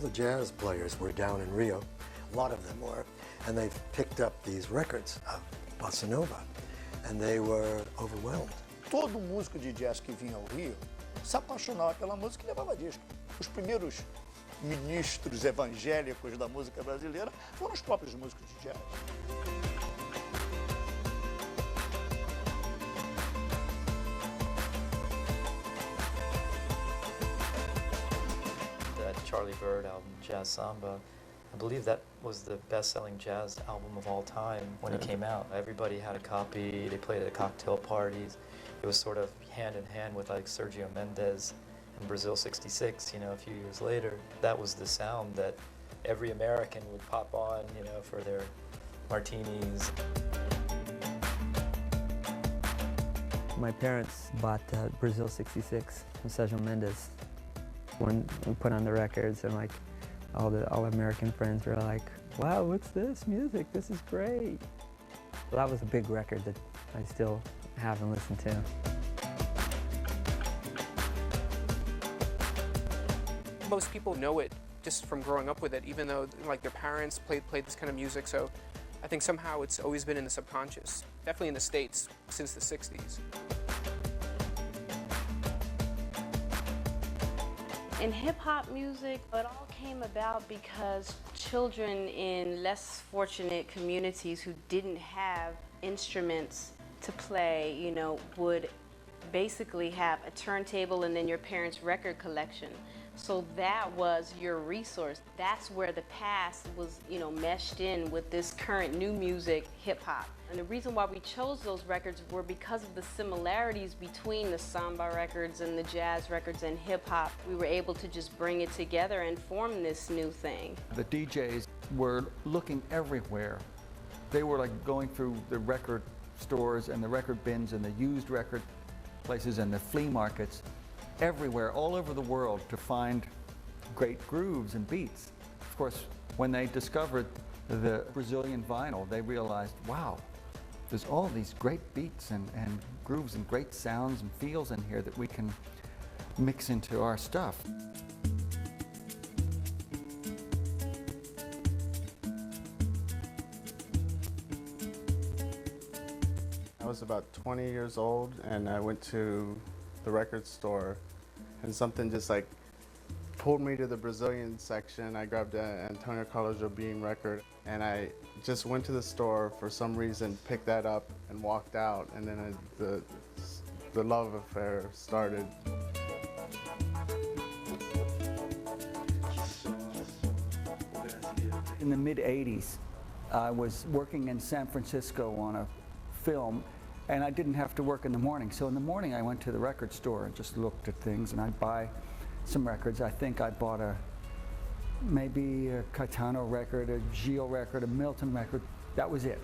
the jazz players were down in Rio, a lot of them were, and they picked up these records of bossa nova, and they were overwhelmed. Todo músico de jazz que vinha ao Rio se apaixonava pela música e levava disco. Os primeiros ministros evangélicos da música brasileira foram os próprios músicos de jazz. Charlie Byrne album, Jazz Samba. I believe that was the best-selling jazz album of all time when it came out. Everybody had a copy, they played it at cocktail parties. It was sort of hand in hand with like Sergio Mendes and Brazil 66, you know, a few years later. That was the sound that every American would pop on, you know, for their martinis. My parents bought Brazil 66 from Sergio Mendes. When we put on the records, and like all American friends were like, wow, what's this music? This is great. Well, that was a big record that I still have and listen to. Most people know it just from growing up with it, even though like their parents played this kind of music, so I think somehow it's always been in the subconscious, definitely in the States since the 60s. In hip-hop music, it all came about because children in less fortunate communities who didn't have instruments to play, you know, would basically have a turntable and then your parents' record collection. So that was your resource. That's where the past was, you know, meshed in with this current new music, hip-hop. And the reason why we chose those records were because of the similarities between the samba records and the jazz records and hip-hop. We were able to just bring it together and form this new thing. The DJs were looking everywhere. They were like going through the record stores and the record bins and the used record places and the flea markets everywhere, all over the world, to find great grooves and beats. Of course, when they discovered the Brazilian vinyl, they realized, wow, there's all these great beats and grooves and great sounds and feels in here that we can mix into our stuff. I was about 20 years old and I went to the record store and something just like pulled me to the Brazilian section. I grabbed an Antonio Carlos Jobim record and I just went to the store for some reason, picked that up and walked out, and then the love affair started. In the mid-'80s, I was working in San Francisco on a film, and I didn't have to work in the morning. So in the morning I went to the record store and just looked at things, and I'd buy some records. I think I bought maybe a Caetano record, a Gil record, a Milton record. That was it.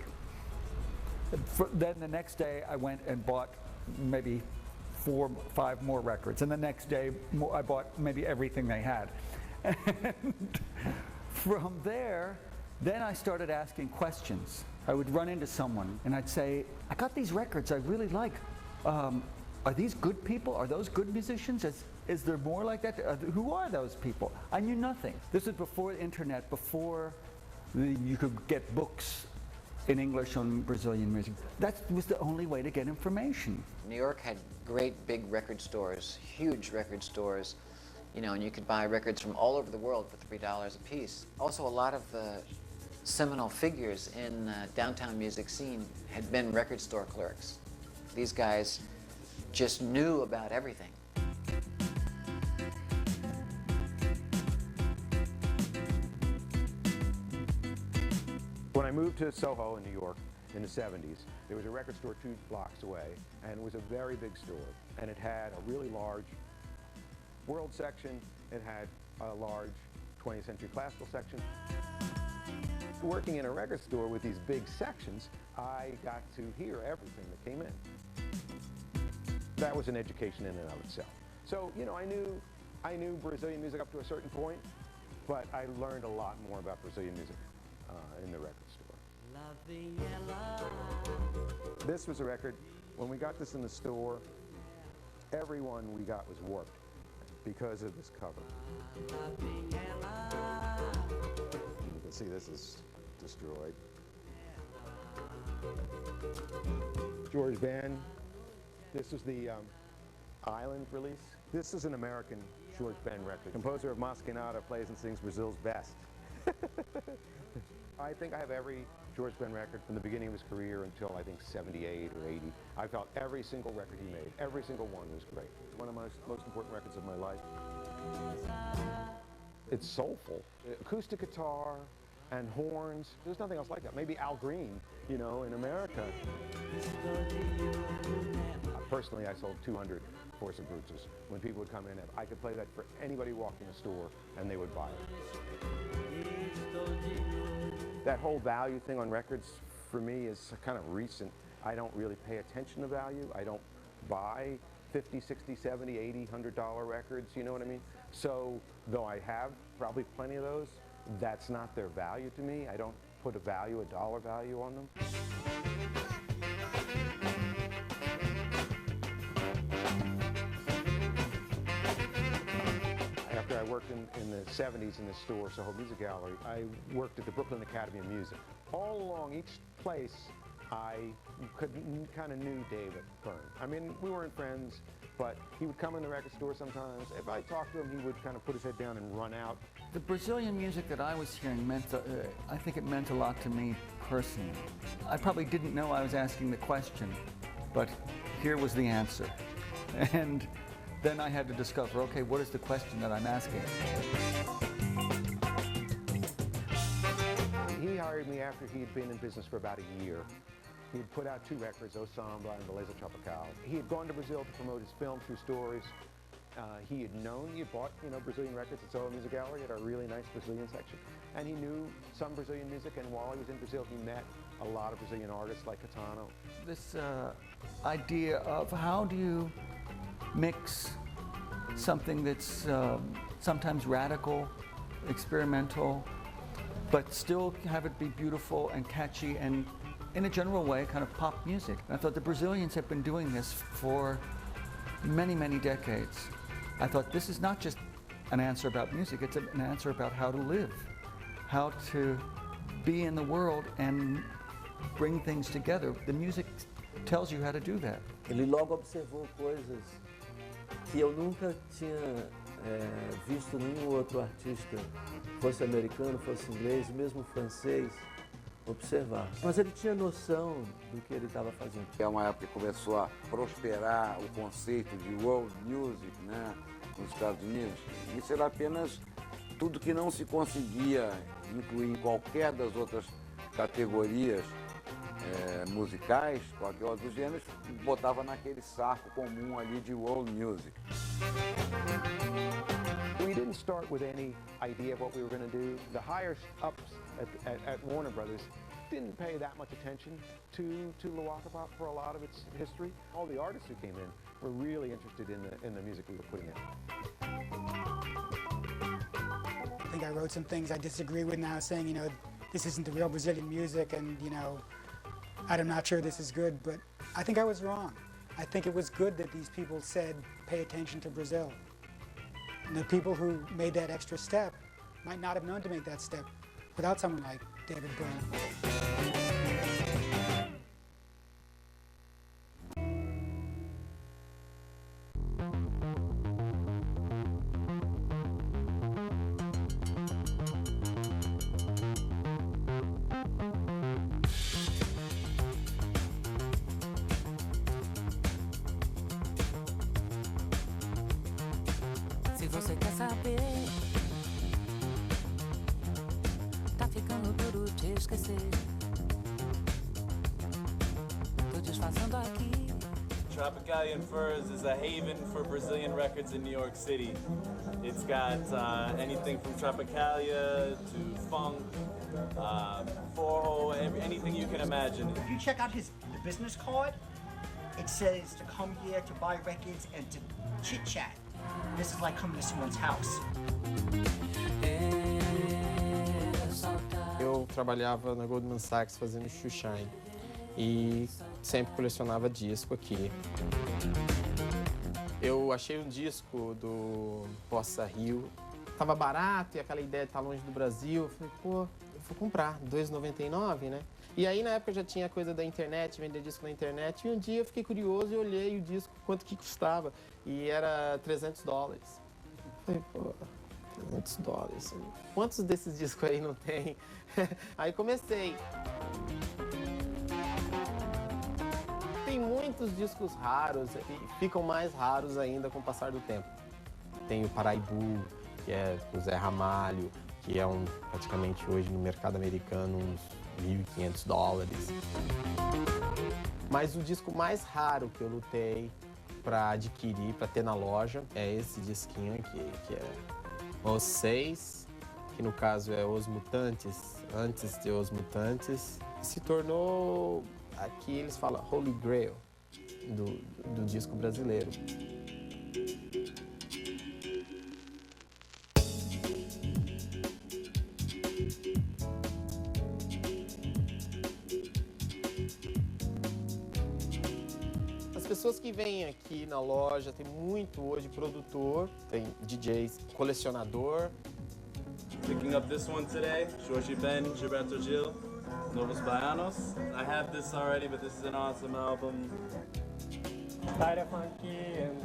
Then the next day I went and bought maybe 4 or 5 more records, and the next day I bought maybe everything they had. And from there, then I started asking questions. I would run into someone and I'd say, I got these records I really like. Are these good people? Are those good musicians? Is there more like that? Who are those people? I knew nothing. This was before the internet, before you could get books in English on Brazilian music. That was the only way to get information. New York had great big record stores, huge record stores, you know, and you could buy records from all over the world for $3 a piece. Also, a lot of the seminal figures in the downtown music scene had been record store clerks. These guys just knew about everything. When I moved to Soho in New York in the 70s, there was a record store 2 blocks away, and it was a very big store. And it had a really large world section, it had a large 20th century classical section. Working in a record store with these big sections, I got to hear everything that came in. That was an education in and of itself. So, you know, I knew Brazilian music up to a certain point, but I learned a lot more about Brazilian music in the record store. This was a record, when we got this in the store, everyone we got was warped because of this cover. can see this is destroyed. George Van, this is the Island release. This is an American George Ben record. Composer of Masquinada plays and sings Brazil's best. I think I have every George Ben record from the beginning of his career until I think 78 or 80. I felt every single record he made, every single one was great. It's one of my most important records of my life. It's soulful. Acoustic guitar and horns. There's nothing else like that. Maybe Al Green, you know, in America. Personally, I sold 200 Força Brutus. When people would come in, I could play that for anybody walking the store, and they would buy it. That whole value thing on records, for me, is kind of recent. I don't really pay attention to value. I don't buy 50, 60, 70, 80, $100 records, you know what I mean? So, though I have probably plenty of those, that's not their value to me. I don't put a dollar value on them. After I worked in the 70s in this store, Soho Music Gallery, I worked at the Brooklyn Academy of Music. All along each place, I kind of knew David Byrne. I mean, we weren't friends, but he would come in the record store sometimes. If I talked to him, he would kind of put his head down and run out. The Brazilian music that I was hearing I think it meant a lot to me personally. I probably didn't know I was asking the question, but here was the answer. And then I had to discover, okay, what is the question that I'm asking? He hired me after he'd been in business for about a year. He had put out 2 records, O Samba and Beleza Tropical. He had gone to Brazil to promote his film through stories. He had bought, Brazilian records at Soho Music Gallery at our really nice Brazilian section. And he knew some Brazilian music, and while he was in Brazil, he met a lot of Brazilian artists like Caetano. This idea of how do you mix something that's sometimes radical, experimental, but still have it be beautiful and catchy and, in a general way, kind of pop music. And I thought the Brazilians have been doing this for many, many decades. I thought this is not just an answer about music, it's an answer about how to live, how to be in the world and bring things together. The music tells you how to do that. Ele logo observou coisas que eu nunca tinha visto nenhum outro artista, fosse americano, fosse inglês, mesmo francês, observar. Mas ele tinha noção do que ele estava fazendo. É uma época que começou a prosperar o conceito de world music, né, nos Estados Unidos. Isso era apenas tudo que não se conseguia incluir em qualquer das outras categorias musicais, qualquer outro gênero, botava naquele saco comum ali de world music. We didn't start with any idea of what we were going to do. The higher ups at Warner Brothers didn't pay that much attention to Luwakabop for a lot of its history. All the artists who came in were really interested in the music we were putting in. I think I wrote some things I disagree with now, saying, this isn't the real Brazilian music, and, I'm not sure this is good, but I think I was wrong. I think it was good that these people said, pay attention to Brazil. And the people who made that extra step might not have known to make that step without someone like David Byrne. Se você quer saber, tá ficando duro te esquecer. Tô desfazendo aqui. Tropicalia and Furs is a haven for Brazilian records in New York City. It's got anything from Tropicalia to funk, forró, anything you can imagine. If you check out the business card, it says to come here to buy records and to chit chat. This is like coming to someone's house. Eu trabalhava na Goldman Sachs fazendo shoeshine e sempre colecionava disco aqui. Eu achei um disco do Bossa Rio, tava barato e aquela ideia de estar longe do Brasil. Eu falei, pô, vou comprar, R$2,99, né? E aí, na época, já tinha coisa da internet, vender disco na internet. E um dia eu fiquei curioso e olhei o disco, quanto que custava. E era $300. Falei, pô, $300. Quantos desses discos aí não tem? Aí comecei. Tem muitos discos raros e ficam mais raros ainda com o passar do tempo. Tem o Paraibu, que é o Zé Ramalho, que é praticamente hoje no mercado americano uns $1.500. Mas o disco mais raro que eu lutei para adquirir, para ter na loja, é esse disquinho aqui, que é Os Seis, que no caso é Os Mutantes, antes de Os Mutantes, se tornou, aqui eles falam Holy Grail do disco brasileiro. As pessoas que vêm aqui na loja, tem muito hoje produtor, tem DJs, colecionador. Picking up this one today, Jorge Ben, Gilberto Gil, Novos Baianos. I have this already, but this is an awesome album. Tyra Funky and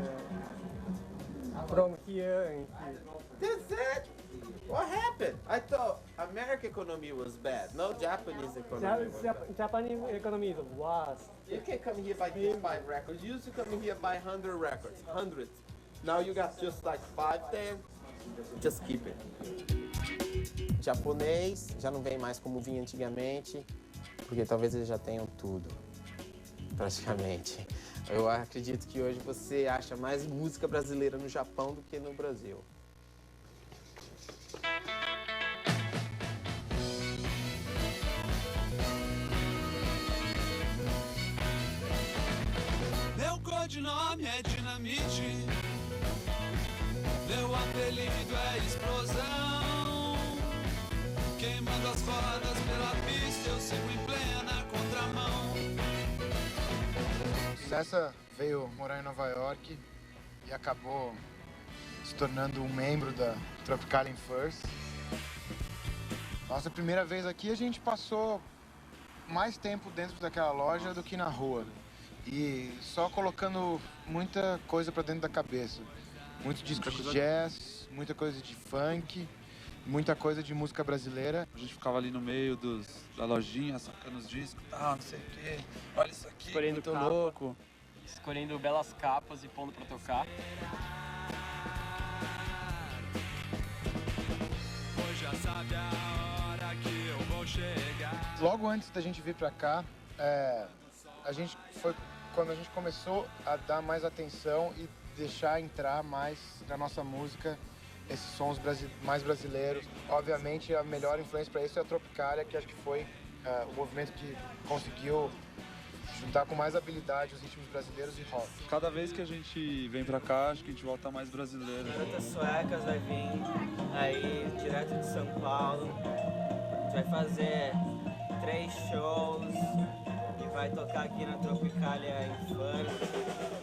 from here and here. That's it? What happened? I thought American economy was bad, no Japanese economy was bad. Japanese economy is worse. You can come here buy 5 records. You used to come here buy 100 records, hundreds. Now you got just like 5, 10. Just keep it. Japonês já não vem mais como vinha antigamente, porque talvez eles já tenham tudo, praticamente. Eu acredito que hoje você acha mais música brasileira no Japão do que no Brasil. Meu codinome é Dinamite, meu apelido é Explosão. Queimando as rodas pela pista, eu sigo em plena contramão. Cessa veio morar em Nova York e acabou se tornando um membro da Tropical First. Nossa primeira vez aqui, a gente passou mais tempo dentro daquela loja do que na rua. E só colocando muita coisa pra dentro da cabeça. Muito disco de jazz, muita coisa de funk, muita coisa de música brasileira. A gente ficava ali no meio da lojinha, sacando os discos, não sei o quê. Olha isso aqui, Escolhendo muito capa. louco. Escolhendo belas capas e pondo pra tocar. Hoje já sabe a hora que eu vou chegar. Logo antes da gente vir pra cá, a gente foi quando a gente começou a dar mais atenção e deixar entrar mais na nossa música esses sons mais brasileiros. Obviamente, a melhor influência para isso é a Tropicália, que acho que foi o movimento que conseguiu juntar com mais habilidade os ritmos brasileiros e rock. Cada vez que a gente vem pra cá, acho que a gente volta mais brasileiro. Garotas Suecas vai vir aí direto de São Paulo. A gente vai fazer 3 shows e vai tocar aqui na Tropicália Infância.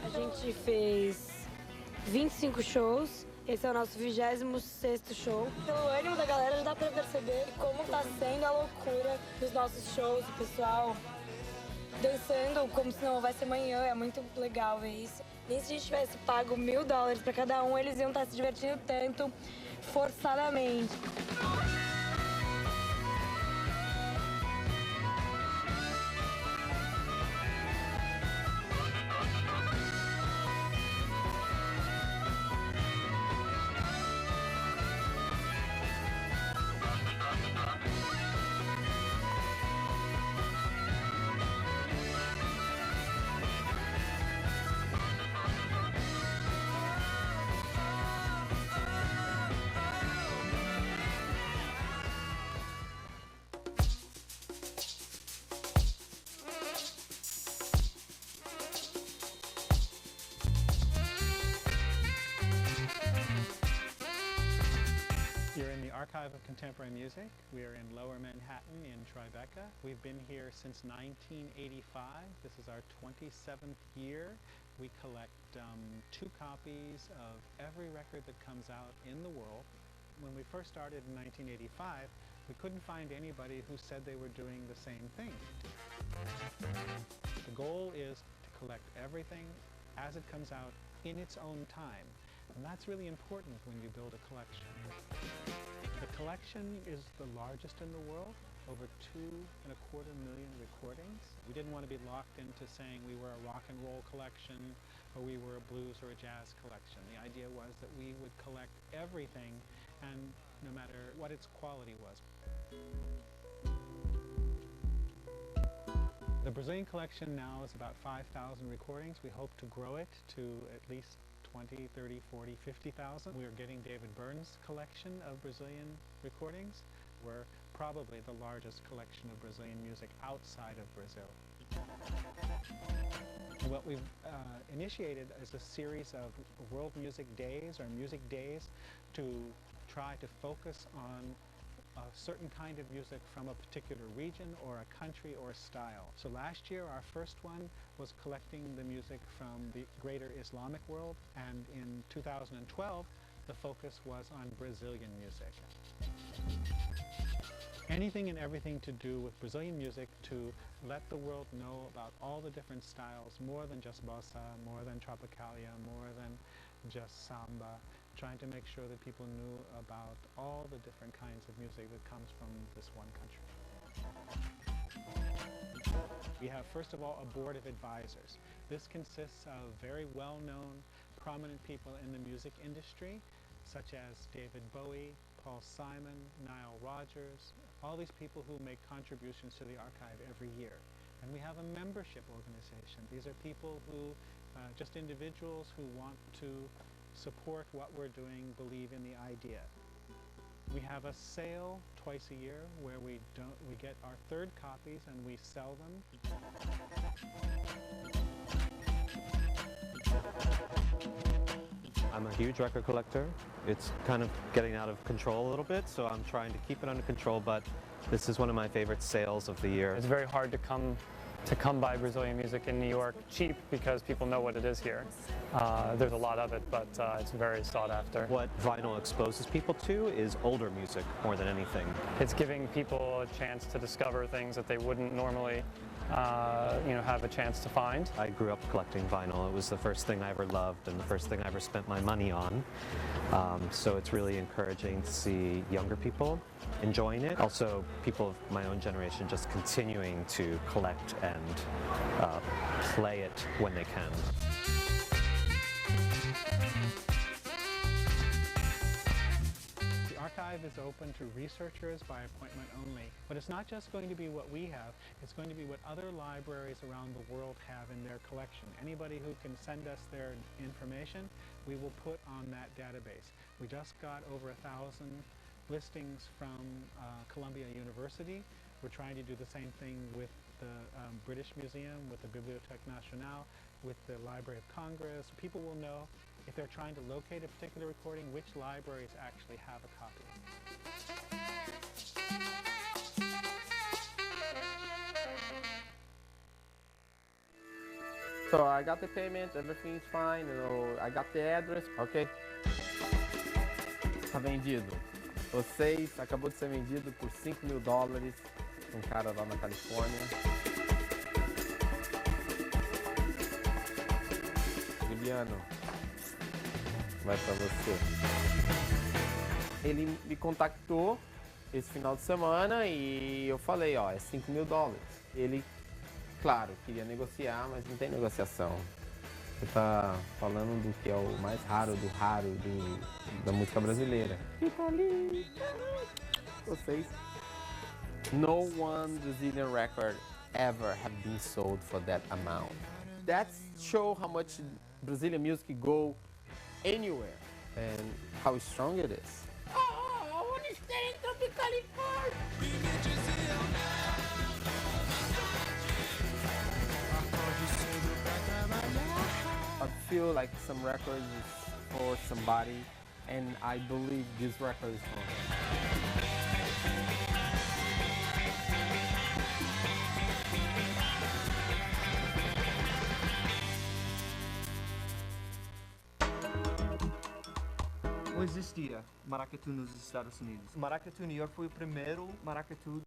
A gente fez 25 shows, esse é o nosso 26º show. Pelo ânimo da galera já dá pra perceber como tá sendo a loucura dos nossos shows, o pessoal dançando como se não houvesse amanhã, é muito legal ver isso. Nem se a gente tivesse pago $1.000 pra cada um, eles iam estar se divertindo tanto, forçadamente. Archive of Contemporary Music. We are in Lower Manhattan in Tribeca. We've been here since 1985. This is our 27th year. We collect 2 copies of every record that comes out in the world. When we first started in 1985, we couldn't find anybody who said they were doing the same thing. The goal is to collect everything as it comes out in its own time. And that's really important when you build a collection. The collection is the largest in the world, over 2.25 million recordings. We didn't want to be locked into saying we were a rock and roll collection or we were a blues or a jazz collection. The idea was that we would collect everything, and no matter what its quality was. The Brazilian collection now is about 5,000 recordings. We hope to grow it to at least 20, 30, 40, 50,000. We are getting David Byrne's collection of Brazilian recordings. We're probably the largest collection of Brazilian music outside of Brazil. What we've initiated is a series of World Music Days, or music days, to try to focus on a certain kind of music from a particular region or a country or a style. So last year our first one was collecting the music from the greater Islamic world, and in 2012 the focus was on Brazilian music. Anything and everything to do with Brazilian music to let the world know about all the different styles, more than just bossa, more than tropicalia, more than just samba, trying to make sure that people knew about all the different kinds of music that comes from this one country. We have, first of all, a board of advisors. This consists of very well-known, prominent people in the music industry, such as David Bowie, Paul Simon, Nile Rodgers, all these people who make contributions to the archive every year. And we have a membership organization. These are people who, just individuals who want to support what we're doing, believe in the idea. We have a sale twice a year where we get our 3rd copies and we sell them. I'm a huge record collector. It's kind of getting out of control a little bit, so I'm trying to keep it under control, but this is one of my favorite sales of the year. It's very hard to come by Brazilian music in New York cheap because people know what it is here. There's a lot of it, but it's very sought after. What vinyl exposes people to is older music more than anything. It's giving people a chance to discover things that they wouldn't normally have a chance to find. I grew up collecting vinyl. It was the first thing I ever loved and the first thing I ever spent my money on. So it's really encouraging to see younger people enjoying it. Also, people of my own generation just continuing to collect and play it when they can. The archive is open to researchers by appointment only, but it's not just going to be what we have, it's going to be what other libraries around the world have in their collection. Anybody who can send us their information, we will put on that database. We just got over 1,000 listings from Columbia University. We're trying to do the same thing with the British Museum, with the Bibliothèque Nationale, with the Library of Congress. People will know, if they're trying to locate a particular recording, which libraries actually have a copy. So I got the payment, everything's fine, I got the address, ok? Tá vendido. Vocês, acabou de ser vendido por $5.000, um cara lá na Califórnia. Juliano, vai pra você. Ele me contactou esse final de semana e eu falei, ó, é $5.000. Ele, claro, queria negociar, mas não tem negociação. Você tá falando do que é o mais raro do raro da música brasileira. Fica ali. Vocês. No one Brazilian record ever have been sold for that amount. That shows how much Brazilian music go anywhere and how strong it is. Oh, I want to stay in Tropicalifornia. I feel like some records is for somebody, and I believe this record is for him. Não existia maracatu nos Estados Unidos. Maracatu New York foi o primeiro maracatu